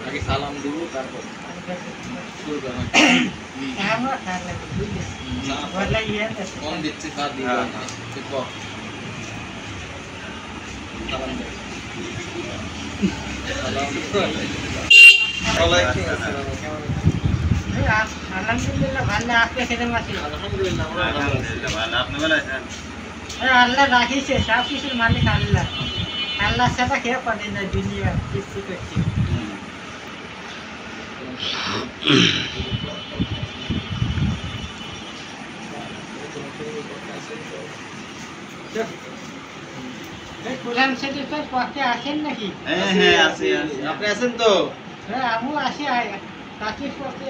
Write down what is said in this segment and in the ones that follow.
আগে সালাম দিব তারপর ফোন দিচ্ছি আল্লাহ রাখিছে সব কিছুর মালিক আল্লাহ। আল্লাহ ছাড়া কেউ পারে না দুনিয়া কিছু করছে। কোরআন শরীফের পক্ষে আছেন নাকি? হ্যাঁ আছি। আপনি আছেন তো? হ্যাঁ আমিও আসি। তাকির পক্ষে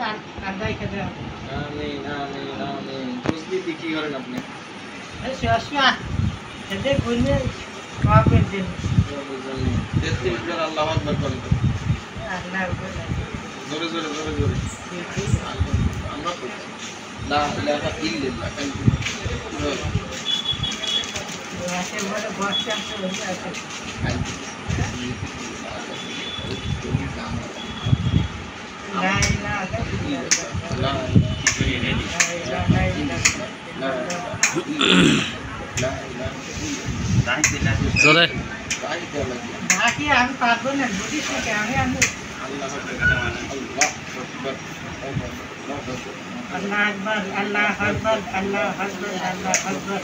আদায় খেতে হবে। আমিন আমিন আমিন। তসবিহ কি করেন আপনি? এই শেষমা সেটা গুনে পাবেন দিন। তেত্রিশ বার আল্লাহু আকবার বলেন। আল্লাহ বলে জোরে জোরে জোরে জোরে আমরা করছি লা ইলাহা ইল্লাল্লাহ। আছে বড় বক্সটা তো আছে। লা ইলাহা ইল্লাল্লাহ। জোরে বাকি আমি পারবো না বুঝিস না আমি আল্লাহ আকবার আল্লাহ আকবার আল্লাহ আকবার আল্লাহ আকবার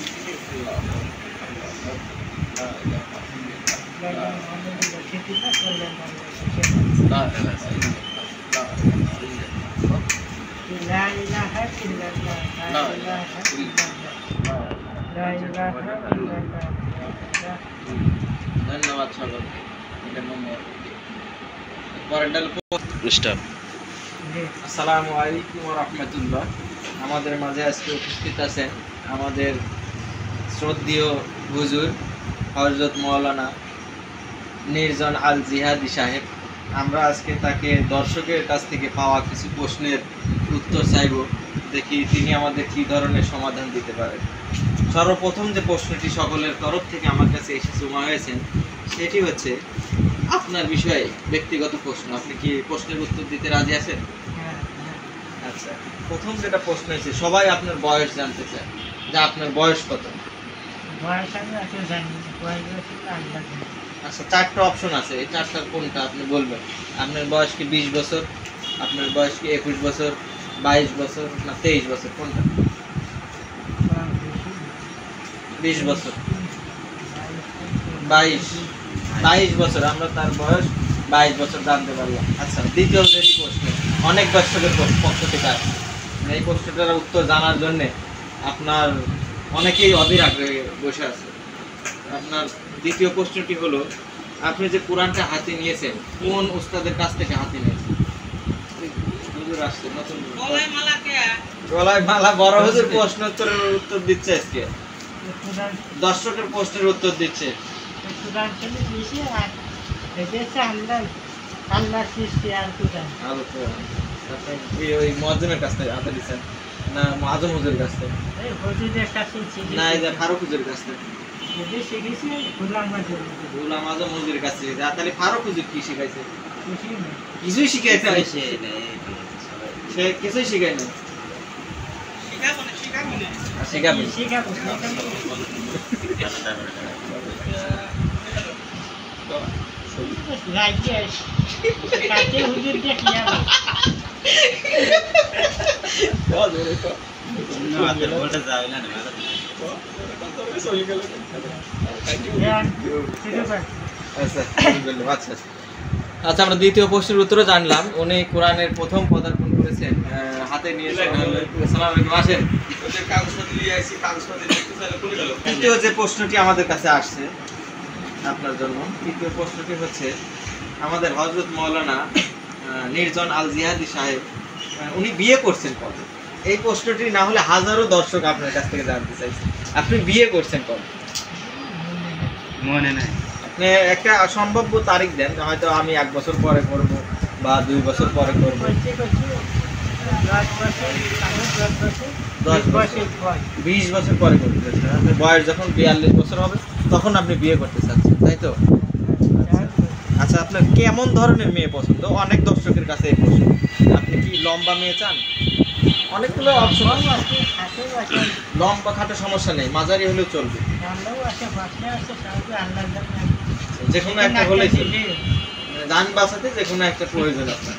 لا إله إلا الله لا إله إلا الله لا إله إلا الله ধন্যবাদ সকল। এটা নম্বর পরেরটা স্টার্ট। আসসালামু আলাইকুম ওয়া রাহমাতুল্লাহ। আমাদের মাঝে আজকে উপস্থিত আছেন আমাদের শ্রদ্ধেয় হুজুর হযরত মাওলানা নির্জন আল জিহাদি সাহেব। আমরা আজকে তাকে দর্শকের কাছ থেকে পাওয়া কিছু প্রশ্নের উত্তর চাইব, দেখি তিনি আমাদের কী ধরনের সমাধান দিতে পারেন। সর্বপ্রথম যে প্রশ্নটি সকলের তরফ থেকে আমার কাছে এসে জমা হয়েছেন সেটি হচ্ছে আপনার বিষয়ে ব্যক্তিগত প্রশ্ন। আপনি কি প্রশ্নের উত্তর দিতে রাজি আছেন? আচ্ছা, প্রথম যেটা প্রশ্ন হয়েছে, সবাই আপনার বয়স জানতে চায়, যে আপনার বয়স কত? আচ্ছা, চারটা অপশন আছে, এই চারটার কোনটা আপনি বলবেন? আপনার বয়স কি 20 বছর, আপনার বয়স কি 21 বছর, 22 বছর না 23 বছর, কোনটা? 20 বছর, 22 বছর। আমরা তার বয়স 22 বছর জানতে পারলাম। আচ্ছা, দ্বিতীয় যে প্রশ্ন অনেক দর্শকের পক্ষ থেকে আসে, এই প্রশ্নটার উত্তর জানার জন্য আপনার অনেকেই অধীর আগ্রহে বসে আছে। আপনার দ্বিতীয় প্রশ্নটি হলো, আপনি যে কোরআনটা হাতে নিয়েছেন কোন উস্তাদের কাছ থেকে হাতে নিয়েছেন? হুজুর আসছে নতুন গলায় মালা বড় হুজুর প্রশ্নোত্তরের উত্তর দিচ্ছে, আজকে দর্শকের প্রশ্নের উত্তর দিচ্ছে। ওই মুয়াজ্জিমের কাছ থেকে হাতে দিচ্ছেন না আজম হুজুরের কাছ থেকে? না, এই যে ফারুক হুজুরের কাছ থেকে। গোলাম আজম হুজুরের কাছে। তাহলে ফারুক হুজুর কি শিখাইছে? কিছুই শিখাইতে হয়েছে, সে কিছুই শিখাই না। আচ্ছা, আমরা দ্বিতীয় প্রশ্নের উত্তর জানলাম। উনি কোরআনের প্রথম পদার্পণ করেছেন, হাতে নিয়েছেন। তৃতীয় যে প্রশ্নটি আমাদের কাছে আসছে আপনার জন্য, তৃতীয় প্রশ্নটি হচ্ছে, আমাদের হযরত মাওলানা নির্জন আল জিহাদি সাহেব উনি বিয়ে করছেন কবে? এই প্রশ্নটি না হলে হাজারো দর্শক আপনার কাছ থেকে জানতে চাইছে, আপনি বিয়ে করছেন কবে? মনে নাই। আপনি একটা সম্ভাব্য তারিখ দেন, হয়তো আমি 1 বছর পরে করব বা 2 বছর পরে করব। 10 বছর, আমি 10 বছর, 10 20 বছর পর। 20 বছর পরে করতে চাচ্ছেন। আপনার বয়স যখন 42 বছর হবে তখন আপনি বিয়ে করতে চাচ্ছেন, তাই তো? আচ্ছা, আপনার কেমন ধরনের মেয়ে পছন্দ? অনেক দর্শকের কাছে এই প্রশ্ন। আপনি কি লম্বা মেয়ে চান? অনেকগুলো অপশন আছে। আছে, হাতেও আছে, লম্বা খাটো সমস্যা নেই, মাঝারি হলেও চলবে, ডান্ডাও আছে, বাঁশও আছে, সবই আল্লাহর দেওয়া। যে কোনো একটা হলেই চলবে। যান বাঁচাতে যে কোনো একটা প্রয়োজন আপনার।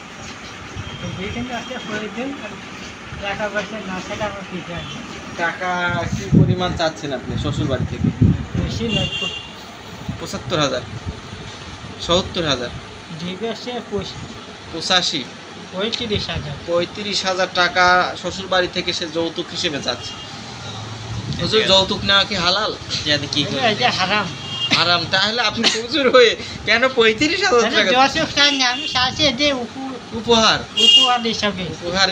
যেখানে আছে প্রয়োজন, আর টাকা পয়সা না থাকলে আমার কি চাই? টাকা কি পরিমাণ চাচ্ছেন আপনি শ্বশুর বাড়ি থেকে? বেশি নয়, ৭৫,০০০, ৭০,০০০, বিদেশে ৮৫, 35,000। ৩৫,০০০ টাকা শ্বশুর বাড়ি থেকে সে যৌতুক হিসেবে চাচ্ছে। হুজুর, যৌতুক নেওয়া কি হালাল? কি এটা হারাম। হারাম। তাহলে আপনি হুজুর হয়ে কেন 35,০০০ টাকা? দর্শক চাই না, আমি চাইছি যে উপহার উপহার হিসাবে। উপহার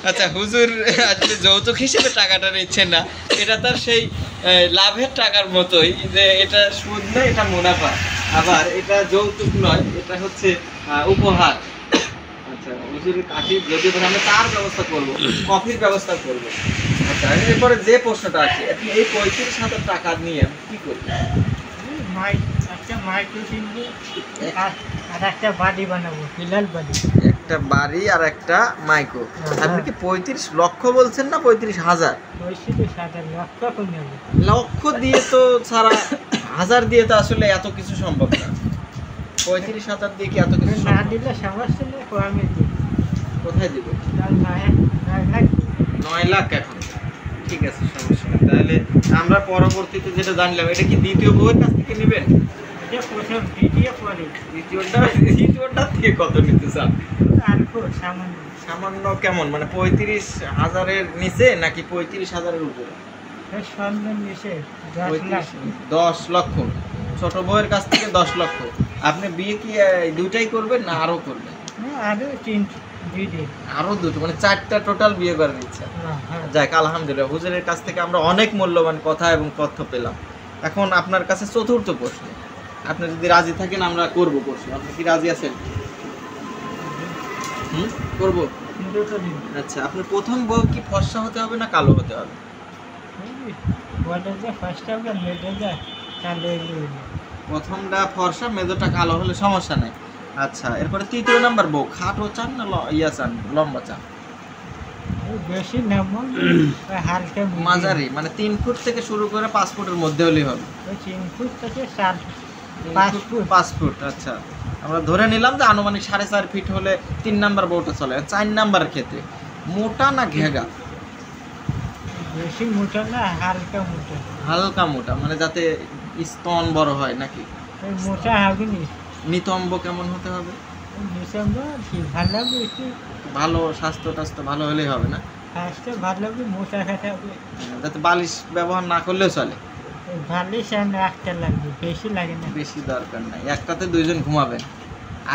আচ্ছা হুজুর আসলে যৌতুক হিসেবে টাকাটা নিচ্ছেন না, এটা তার সেই লাভের টাকার মতোই, যে এটা সুদ নয়, এটা মুনাফা। আবার এটা যৌতুক নয়, এটা হচ্ছে উপহার। আচ্ছা হুজুরের কাঠি যদি আমরা তার ব্যবস্থা করব, কফির ব্যবস্থা করব। আচ্ছা, এরপরে যে প্রশ্নটা আছে, আপনি এই 35,০০০ টাকা নিয়ে কি করবেন? একটা মাইক্রো কিনবো, আর একটা বাড়ি বানাবো, বিলাল বাড়ি। একটা বাড়ি আর একটা মাইক্রো। আপনি কি 35 লক্ষ বলছেন না 35,০০০? 35,000 লক্ষ কমে যাবে। লক্ষ দিয়ে তো ছাড়া, হাজার দিয়ে তো আসলে এত কিছু সম্ভব না। 35,০০০ দিয়ে কি এত কিছু না সম্ভব? দিলে সমস্যা নেই, আমি দিই। কোথায় দিব? তার 9 লাখ। 9 লাখ এখন। ঠিক আছে, সমস্যা নেই। তাহলে আমরা পরবর্তীতে যেটা জানলাম, এটা কি দ্বিতীয় বউয়ের কাছ থেকে নেবেন? এটা প্রথম, দ্বিতীয় পরে। দ্বিতীয়টা থেকে কত নিতে চান? আর সামান্য। সামান্য কেমন, মানে 35,০০০-এর নিচে নাকি 35,০০০-এর উপরে? স্বর্ণ নিচে 10 লাখ। 10 লক্ষ। ছোট বউয়ের কাছ থেকে 10 লক্ষ। আপনি বিয়ে কি দুইটাই করবেন না আরো করবেন? আরো 2 দিন। আরো দুটো, মানে 4টা টোটাল বিয়ে করার ইচ্ছা। যাক, আলহামদুলিল্লাহ, হুজুরের কাছ থেকে আমরা অনেক মূল্যবান কথা এবং তথ্য পেলাম। এখন আপনার কাছে চতুর্থ প্রশ্ন। আপনি যদি রাজি থাকেন আমরা করব প্রশ্ন। আপনি কি রাজি আছেন? করব। দুটো দিন। আচ্ছা, আপনার প্রথম বউ কি ফর্সা হতে হবে না কালো হতে হবে? বলে যে ফার্স্ট হবে, মেয়েটা যায় কালো এগুলো। প্রথমটা ফর্সা, মেজোটা কালো হলে সমস্যা নেই। আচ্ছা, এরপরে তৃতীয় নাম্বার বউ খাটো চান না ইয়া চান, লম্বা চান? বেশি নামন, হালকা মাঝারি, মানে 3 ফুট থেকে শুরু করে 5 ফুটের মধ্যে হলেই হবে। 3 ফুট থেকে 5 ফুট। 5 ফুট। আচ্ছা, আমরা ধরে নিলাম যে আনুমানিক 4.5 ফিট হলে 3 নাম্বার বউটা চলে। 4 নাম্বারের ক্ষেত্রে মোটা না ঘেগা? বেশি মোটা না, হালকা মোটা। হালকা মোটা, মানে যাতে স্তন বড় হয় নাকি? মোটা হবে নি। নিতম্ব কেমন হতে হবে? ডিসেম্বর কি ভালো হবে, একটু ভালো স্বাস্থ্য টাস্থ্য ভালো হলেই হবে না? ফার্স্টে ভালো হবে, মোটা খেতে হবে। যাতে বালিশ ব্যবহার না করলেও চলে। বালিশ একটা লাগবে, বেশি লাগে না। বেশি দরকার নাই, একটাতে 2 জন ঘুমাবেন।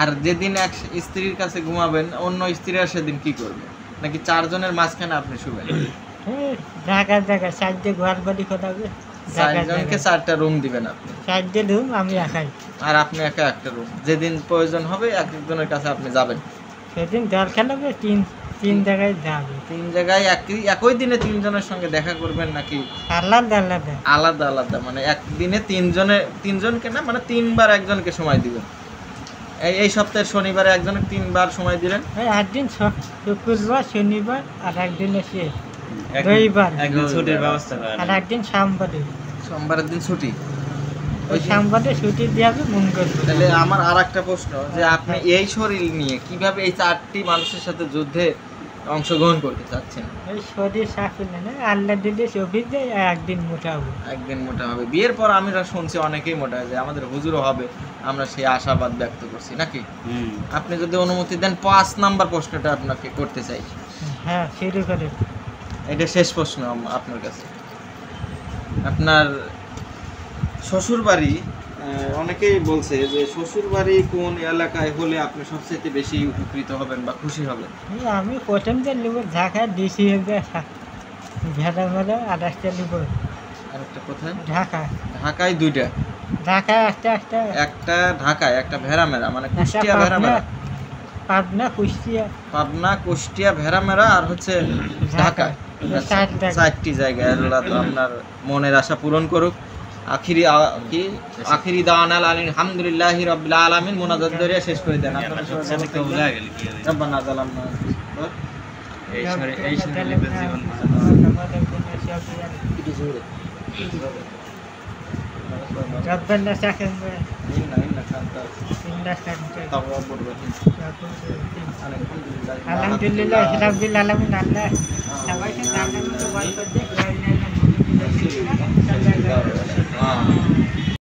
আর যেদিন এক স্ত্রীর কাছে ঘুমাবেন, অন্য স্ত্রীরা সেদিন কি করবে? নাকি 4 জনের মাঝখানে আপনি শুবেন? জায়গা 4টে ঘর বাড়ি খোদাবে। 4 জনকে 4টা রুম দিবেন আপনি, 4টে রুম, আমি একাই। আর আপনি একা একটা রুম। যেদিন প্রয়োজন হবে এক একজনের কাছে আপনি যাবেন। সেদিন দরকার হবে তিন জায়গায় যাবে। 3 জায়গায় একই দিনে 3 জনের সঙ্গে দেখা করবেন নাকি আলাদা আলাদা? আলাদা আলাদা, মানে একদিনে 3 জনকে না, মানে 3 বার একজনকে সময় দিবেন। এই সপ্তাহের শনিবারে একজনের 3 বার সময় দিলেন। একদিন শুক্রবার, শনিবার, আর একদিন এসে রবিবার, একদিন ছুটির ব্যবস্থা করেন। আর একদিন সোমবারে। সোমবারের দিন ছুটি। ওই সোমবারে ছুটি দিয়ে হবে মঙ্গলবার। তাহলে আমার আর একটা প্রশ্ন, যে আপনি এই শরীর নিয়ে কিভাবে এই 4টি মানুষের সাথে যুদ্ধে অংশগ্রহণ করতে চাচ্ছেন? ওই শরীর সাফল্য না, আল্লাহ দিলে চব্বিশ যায়, একদিন মোটা হবে। একদিন মোটা হবে। বিয়ের পর আমরা শুনছি অনেকেই মোটা হয়ে যায়, আমাদের হুজুরও হবে, আমরা সেই আশাবাদ ব্যক্ত করছি নাকি? আপনি যদি অনুমতি দেন 5 নাম্বার প্রশ্নটা আপনাকে করতে চাই। হ্যাঁ, শুরু করে। এটা শেষ প্রশ্ন আপনার কাছে। আপনার শ্বশুর বাড়ি, অনেকেই বলছে যে শ্বশুর বাড়ি কোন এলাকায় হলে আপনি সবচেয়ে বেশি উপকৃত হবেন বা খুশি হবেন? আমি প্রথম যে নেব ঢাকা ডিসি ভেড়া ভেড়া, আর একটা নেব আর একটা কোথায়? ঢাকা। ঢাকায় 2টা। ঢাকা একটা একটা ঢাকায়, একটা ভেড়ামেরা, মানে কুষ্টিয়া ভেড়ামেরা, পাবনা কুষ্টিয়া পাবনা কুষ্টিয়া ভেড়ামেরা আর হচ্ছে ঢাকায়। আচ্ছা, 4টি জায়গায়। আল্লাহ তো আপনার মনের আশা পূরণ করুক। আখিরি দাওয়ানা আলহামদুলিল্লাহি রাব্বিল আলামিন। মুনাজাত দরিয়া শেষ করে দেন। আপনারা রব্বানা যালামনা এই শরীরে জীবন ربنا سكن আলহামদুলিল্লাহ রাব্বিল আলামিন। আল্লাহ সবাইকে জান্নাতে কবুল করুক।